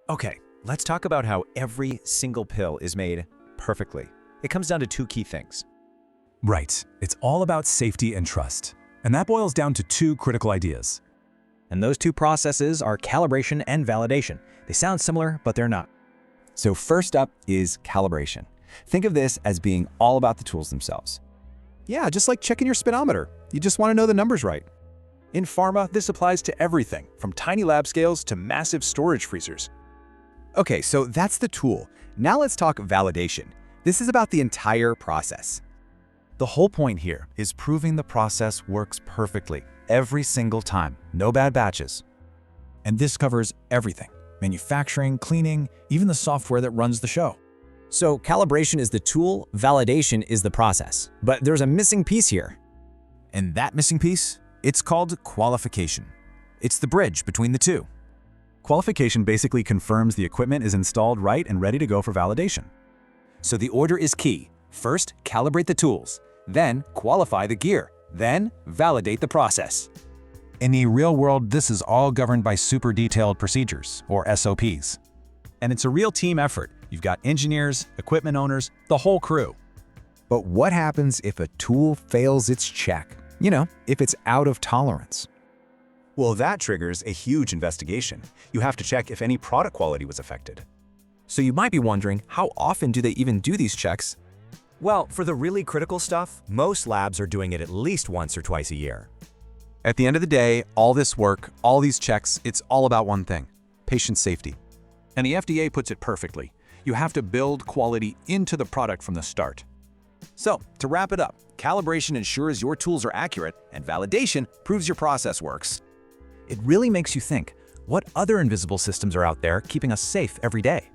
Okay, let's talk about how every single pill is made perfectly. It comes down to two key things. Right. It's all about safety and trust. And that boils down to two critical ideas. And those two processes are calibration and validation. They sound similar, but they're not. So first up is calibration. Think of this as being all about the tools themselves. Yeah, just like checking your speedometer. You just want to know the numbers right. In pharma, this applies to everything, from tiny lab scales to massive storage freezers. Okay, so that's the tool. Now let's talk validation. This is about the entire process. The whole point here is proving the process works perfectly, every single time, no bad batches. And this covers everything: manufacturing, cleaning, even the software that runs the show. So calibration is the tool, validation is the process. But there's a missing piece here. And that missing piece? It's called qualification. It's the bridge between the two. Qualification basically confirms the equipment is installed right and ready to go for validation. So the order is key. First, calibrate the tools, then qualify the gear, then validate the process. In the real world, this is all governed by super detailed procedures, or SOPs. And it's a real team effort. You've got engineers, equipment owners, the whole crew. But what happens if a tool fails its check? You know, if it's out of tolerance. Well, that triggers a huge investigation. You have to check if any product quality was affected. So you might be wondering, how often do they even do these checks? Well, for the really critical stuff, most labs are doing it at least once or twice a year. At the end of the day, all this work, all these checks, it's all about one thing: patient safety. And the FDA puts it perfectly. You have to build quality into the product from the start. So, to wrap it up, calibration ensures your tools are accurate, and validation proves your process works. It really makes you think, what other invisible systems are out there keeping us safe every day?